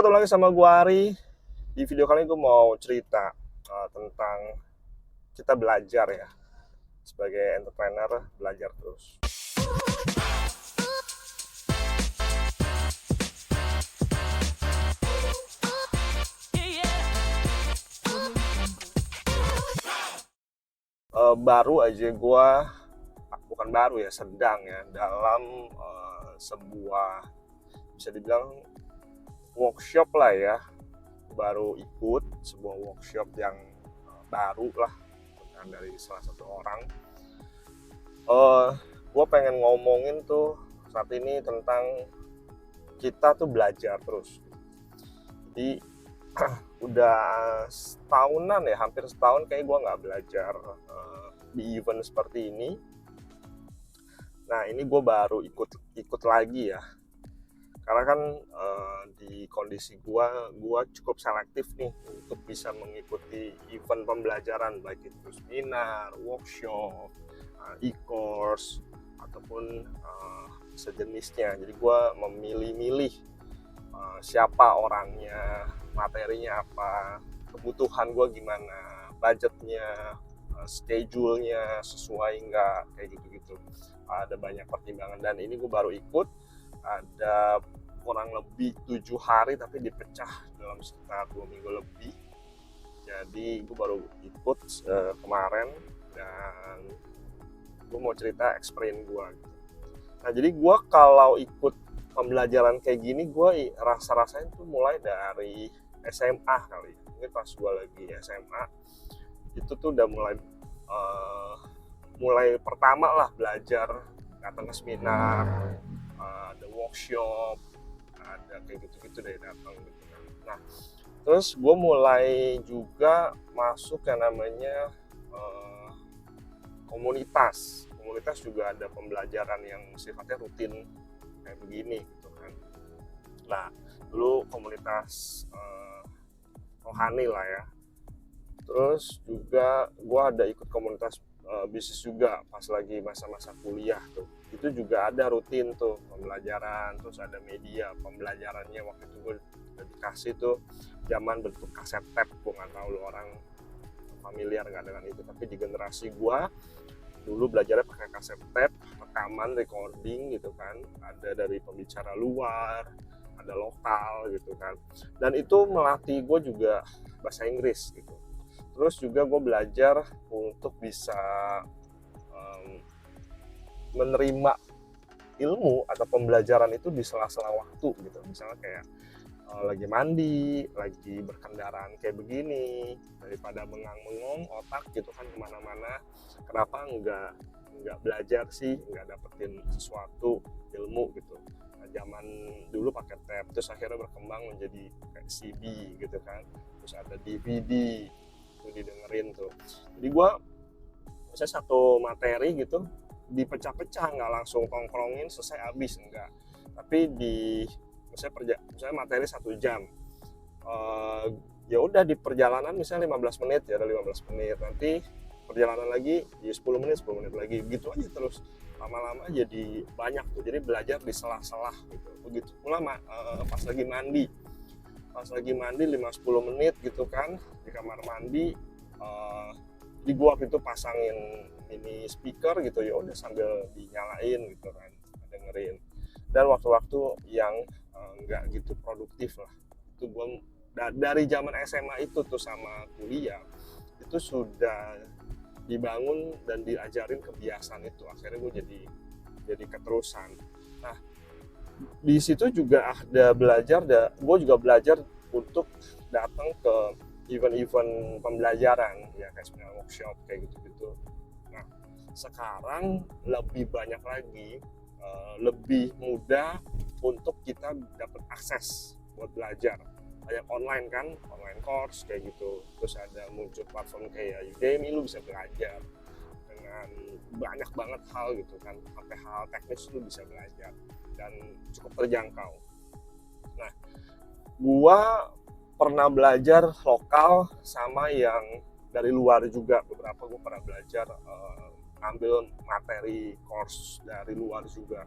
ketemu lagi sama gua Ari. Di video kali ini gue mau cerita tentang kita belajar ya. Sebagai entrepreneur, belajar terus. Baru aja gua, bukan baru ya, sedang ya, dalam sebuah, bisa dibilang workshop lah ya. Baru ikut sebuah workshop yang baru lah, kan, dari salah satu orang. Gue pengen ngomongin tuh saat ini tentang kita tuh belajar terus. Jadi udah setahunan ya, hampir setahun kayak gue nggak belajar di event seperti ini. Nah, ini gue baru ikut lagi ya, karena kan di kondisi gue cukup selektif nih untuk bisa mengikuti event pembelajaran, baik itu seminar, workshop, e-course ataupun sejenisnya. Jadi gue memilih-milih siapa orangnya, materinya apa, kebutuhan gue gimana, budgetnya, schedule-nya sesuai nggak, kayak gitu-gitu. Ada banyak pertimbangan, dan ini gue baru ikut. Ada kurang lebih 7 hari tapi dipecah dalam sekitar 2 minggu lebih. Jadi gue baru ikut kemarin, dan gue mau cerita experience gue gitu. Nah, jadi gue kalau ikut pembelajaran kayak gini, gue rasa-rasanya tuh mulai dari SMA kali. Ini pas gue lagi SMA itu tuh udah mulai pertama lah belajar, datang ke seminar, ada workshop, ada kayak gitu-gitu deh, datang gitu kan. Nah, terus gue mulai juga masuk yang namanya komunitas juga ada pembelajaran yang sifatnya rutin kayak begini gitu kan. Nah, dulu komunitas rohani lah ya. Terus juga gue ada ikut komunitas bisnis juga pas lagi masa-masa kuliah tuh. Itu juga ada rutin tuh pembelajaran, terus ada media pembelajarannya. Waktu itu gue udah dikasih tuh zaman bentuk kaset tape. Gue nggak tahu lu orang familiar nggak dengan itu, tapi di generasi gue dulu belajarnya pakai kaset tape, rekaman, recording gitu kan. Ada dari pembicara luar, ada lokal gitu kan. Dan itu melatih gue juga bahasa Inggris gitu. Terus juga gue belajar untuk bisa menerima ilmu atau pembelajaran itu di sela-sela waktu gitu. Misalnya kayak lagi mandi, lagi berkendaraan kayak begini, daripada mengang-mengong otak gitu kan kemana-mana, kenapa nggak belajar sih, nggak dapetin sesuatu ilmu gitu. Nah, zaman dulu pakai tape, terus akhirnya berkembang menjadi kayak CD gitu kan, terus ada DVD itu didengerin tuh. Jadi gue misalnya satu materi gitu dipecah-pecah, nggak langsung tongkrongin selesai habis, enggak, tapi misalnya materi 1 jam, ya udah di perjalanan misalnya 15 menit, ya ada 15 menit, nanti perjalanan lagi ya 10 menit lagi, gitu aja terus. Lama-lama jadi banyak tuh, jadi belajar di sela-sela gitu. Begitu pula pas lagi mandi 5-10 menit gitu kan di kamar mandi, di gua itu pasangin ini speaker gitu, ya udah sambil dinyalain gitu kan, dengerin. Dan waktu-waktu yang nggak gitu produktif lah, itu gua dari zaman SMA itu tuh sama kuliah itu sudah dibangun dan diajarin kebiasaan itu. Akhirnya gue jadi keterusan. Nah, di situ juga ada gue juga belajar untuk datang ke event-event pembelajaran ya, kayak seminar, workshop, kayak gitu-gitu. Nah, sekarang lebih banyak lagi, lebih mudah untuk kita dapat akses buat belajar. Banyak online kan, online course kayak gitu. Terus ada muncul platform kayak Udemy, lu bisa belajar dengan banyak banget hal gitu kan, sampai hal teknis lu bisa belajar dan cukup terjangkau. Nah, gua pernah belajar lokal sama yang dari luar juga. Beberapa gue pernah belajar ambil materi course dari luar juga.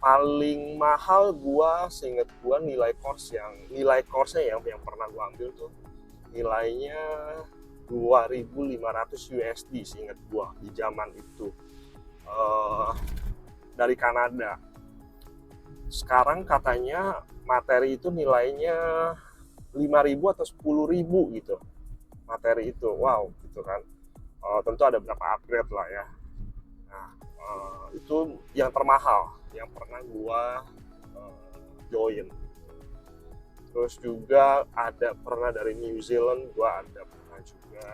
paling mahal gua seinget gua nilai course-nya yang pernah gua ambil tuh nilainya 2.500 USD seinget gua di zaman itu, dari Kanada. Sekarang katanya materi itu nilainya 5.000 atau 10.000 gitu materi itu. Wow gitu kan. Tentu ada beberapa upgrade lah ya. Nah, itu yang termahal yang pernah gua join. Terus juga ada pernah dari New Zealand, gua ada pernah juga.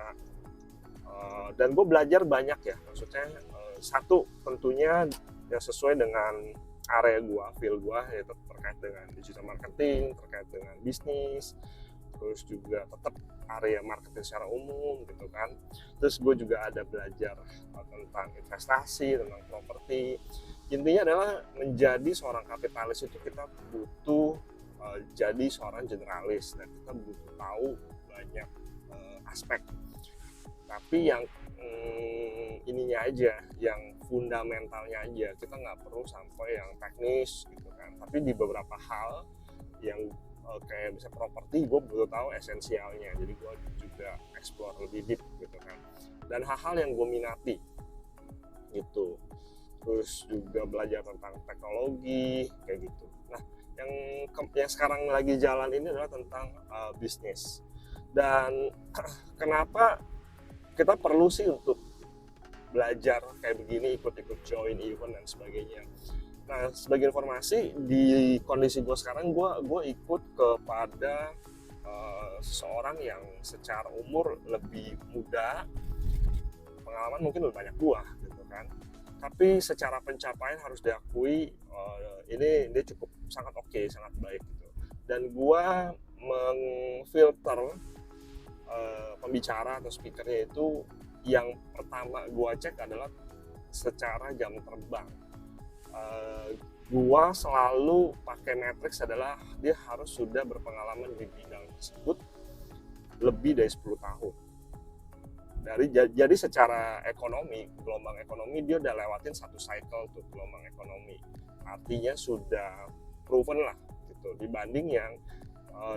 Dan gue belajar banyak ya, maksudnya satu tentunya yang sesuai dengan area gua, field gua, yaitu terkait dengan digital marketing, terkait dengan bisnis, terus juga tetap area marketing secara umum gitu kan. Terus gue juga ada belajar tentang investasi, tentang properti. Intinya adalah menjadi seorang kapitalis itu kita butuh jadi seorang generalis dan kita butuh tahu banyak aspek. Tapi yang ininya aja, yang fundamentalnya aja, kita nggak perlu sampai yang teknis gitu kan. Tapi di beberapa hal yang kayak misalnya properti, gue butuh tahu esensialnya, jadi gue juga explore lebih deep gitu kan. Dan hal-hal yang gue minati gitu. Terus juga belajar tentang teknologi kayak gitu. Nah, yang sekarang lagi jalan ini adalah tentang bisnis. Dan kenapa kita perlu sih untuk belajar kayak begini, ikut-ikut join event dan sebagainya. Nah, sebagai informasi, di kondisi gue sekarang, gue ikut kepada seseorang yang secara umur lebih muda, pengalaman mungkin lebih banyak gue gitu kan. Tapi secara pencapaian harus diakui, ini dia cukup sangat oke, sangat baik gitu. Dan gue mengfilter pembicara atau speakernya itu, yang pertama gue cek adalah secara jam terbang. Gua selalu pakai matriks adalah dia harus sudah berpengalaman di bidang tersebut lebih dari 10 tahun. Jadi secara ekonomi, gelombang ekonomi dia udah lewatin satu cycle tuh gelombang ekonomi. Artinya sudah proven lah gitu, dibanding yang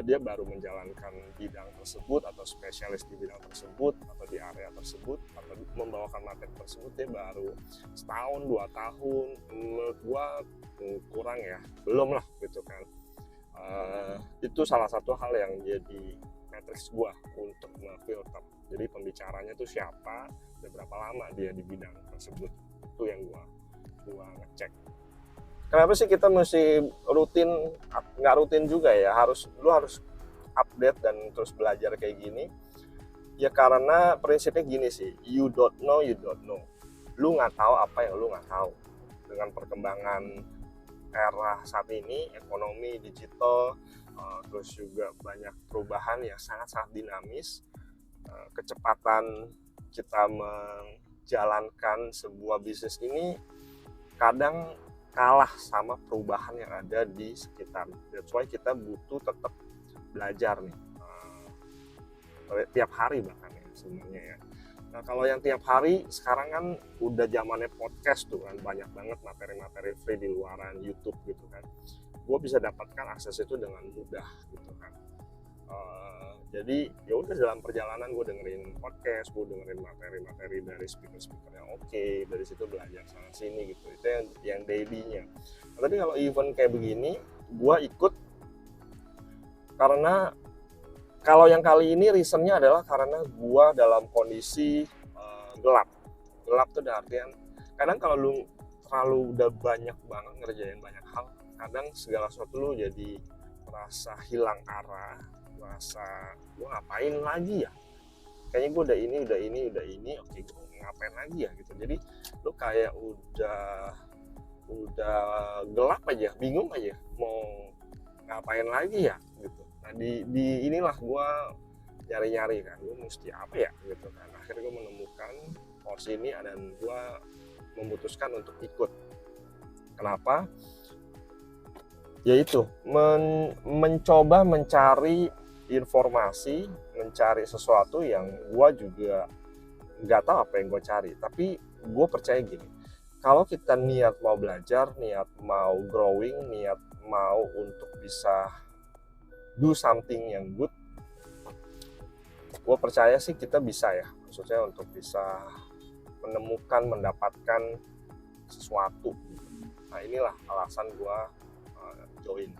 dia baru menjalankan bidang tersebut atau spesialis di bidang tersebut atau di area tersebut atau membawakan materi tersebut, dia baru setahun 2 tahun. Menurut gua kurang ya, belum lah gitu kan. Itu salah satu hal yang jadi matriks gua untuk memfilter, jadi pembicaranya tuh siapa dan berapa lama dia di bidang tersebut. Itu yang gua ngecek. Kenapa sih kita mesti rutin? Nggak rutin juga ya, lu harus update dan terus belajar kayak gini ya, karena prinsipnya gini sih, you don't know, lu nggak tahu apa yang lu nggak tahu. Dengan perkembangan era saat ini, ekonomi digital, terus juga banyak perubahan yang sangat-sangat dinamis, kecepatan kita menjalankan sebuah bisnis ini kadang kalah sama perubahan yang ada di sekitar. That's why kita butuh tetap belajar nih, tiap hari bahkan ya sebenarnya ya. Nah, kalau yang tiap hari sekarang kan udah zamannya podcast tuh kan, banyak banget materi-materi free di luaran YouTube gitu kan. Gue bisa dapatkan akses itu dengan mudah gitu kan. Jadi ya udah, dalam perjalanan gue dengerin podcast, gue dengerin materi-materi dari speaker-speaker yang oke, dari situ belajar sana sini gitu. Itu yang daily-nya. Nah, tapi kalau event kayak begini, gue ikut karena kalau yang kali ini reasonnya adalah karena gue dalam kondisi gelap. Gelap tuh ada artian kadang kalau lu terlalu udah banyak banget ngerjain banyak hal, kadang segala sesuatu lu jadi merasa hilang arah, merasa gue ngapain lagi ya, kayaknya gue udah ini, oke gue ngapain lagi ya gitu. Jadi lu kayak udah gelap aja, bingung aja mau ngapain lagi ya gitu. Nah di inilah gue nyari kan, gue mesti apa ya gitu kan. Akhirnya gue menemukan course ini dan gue memutuskan untuk ikut. Kenapa? Yaitu mencoba mencari informasi, mencari sesuatu yang gue juga nggak tahu apa yang gue cari. Tapi gue percaya gini, kalau kita niat mau belajar, niat mau growing, niat mau untuk bisa do something yang good, gue percaya sih kita bisa ya, maksudnya untuk bisa menemukan, mendapatkan sesuatu. Nah inilah alasan gue join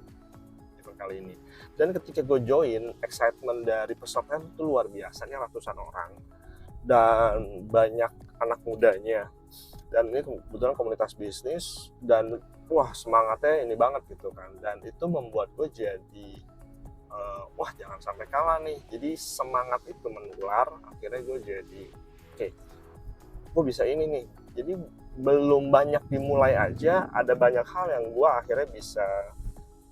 event kali ini. Dan ketika gue join, excitement dari peserta itu luar biasanya, ratusan orang dan banyak anak mudanya, dan ini kebetulan komunitas bisnis, dan wah semangatnya ini banget gitu kan, dan itu membuat gue jadi wah jangan sampai kalah nih. Jadi semangat itu menular, akhirnya gue jadi oke, gue bisa ini nih. Jadi belum banyak dimulai aja ada banyak hal yang gue akhirnya bisa,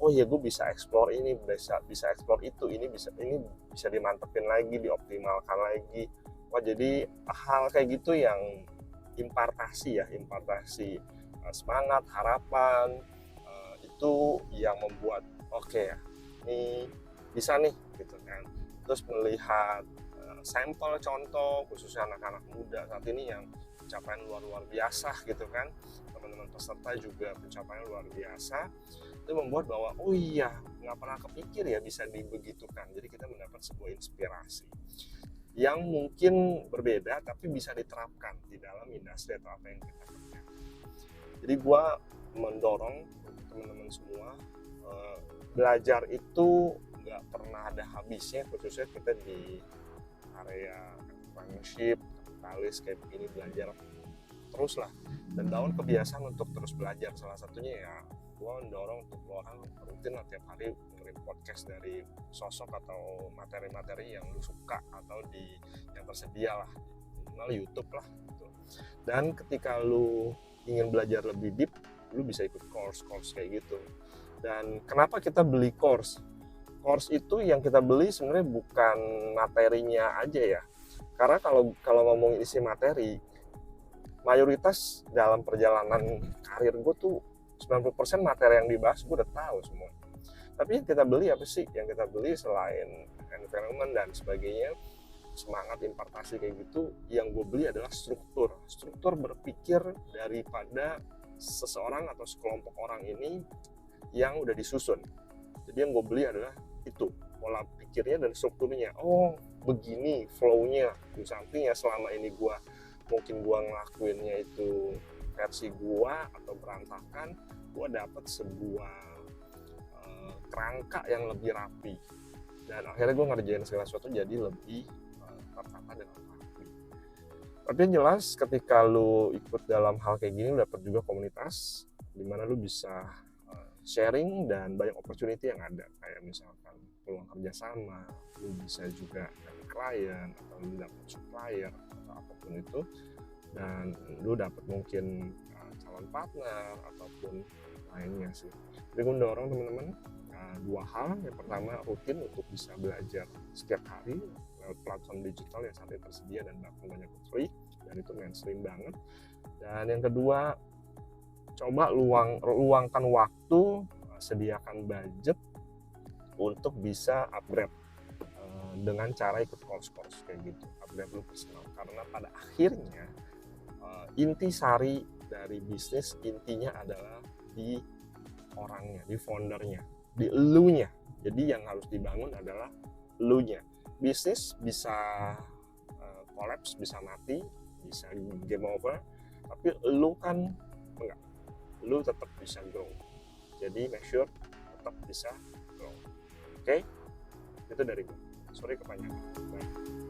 oh ya gue bisa explore ini, bisa explore itu, ini bisa dimantepin lagi, dioptimalkan lagi. Wah jadi hal kayak gitu yang impartasi semangat, harapan, itu yang membuat oke ya, ini bisa nih gitu kan. Terus melihat sampel contoh khususnya anak-anak muda saat ini yang pencapaian luar biasa gitu kan, teman-teman peserta juga pencapaian luar biasa, itu membuat bahwa oh iya nggak pernah kepikir ya bisa dibegitukan. Jadi kita mendapat sebuah inspirasi yang mungkin berbeda tapi bisa diterapkan di dalam industri atau apa yang kita kerjakan. Jadi gue mendorong untuk teman-teman semua, belajar itu nggak pernah ada habisnya, khususnya kita di area entrepreneurship, kapitalis kayak begini, belajar terus lah dan bangun kebiasaan untuk terus belajar. Salah satunya ya gue mendorong untuk orang rutin lah tiap hari dengerin podcast dari sosok atau materi-materi yang lu suka atau yang tersedia lah, minimal YouTube lah gitu. Dan ketika lu ingin belajar lebih deep, lu bisa ikut course kayak gitu. Dan kenapa kita beli course itu yang kita beli sebenarnya bukan materinya aja ya, karena kalau ngomongin isi materi, mayoritas dalam perjalanan karir gue tuh 90% materi yang dibahas gue udah tahu semua. Tapi yang kita beli apa sih? Yang kita beli selain environment dan sebagainya, semangat impartasi kayak gitu, yang gue beli adalah struktur berpikir daripada seseorang atau sekelompok orang ini yang udah disusun. Jadi yang gue beli adalah itu, pola pikirnya dan strukturnya. Oh begini flow-nya, di sampingnya selama ini gue ngelakuinnya itu versi gue atau berantakan, gue dapet sebuah kerangka yang lebih rapi, dan akhirnya gue ngerjain segala sesuatu jadi lebih tertata dan rapi. Tapi yang jelas ketika lu ikut dalam hal kayak gini, lu dapet juga komunitas dimana lu bisa sharing dan banyak opportunity yang ada, kayak misalkan peluang kerjasama, lu bisa juga dapet klien atau lu dapet supplier atau apapun itu, dan lu dapet mungkin calon partner ataupun lainnya sih. Jadi gue mendorong teman-teman dua hal. Yang pertama, rutin untuk bisa belajar setiap hari lewat platform digital yang saat ini tersedia dan bahkan banyak free, dan itu mainstream banget. Dan yang kedua, coba luangkan waktu, sediakan budget untuk bisa upgrade dengan cara ikut course kayak gitu, upgrade lu personal. Karena pada akhirnya inti sari dari bisnis, intinya adalah di orangnya, di foundernya, di elunya. Jadi yang harus dibangun adalah elunya. Bisnis bisa collapse, bisa mati, bisa game over, tapi elu kan enggak, lu tetap bisa grow. Jadi make sure tetap bisa grow. Oke? Itu dari gue. Sorry kepanjangan. Bye.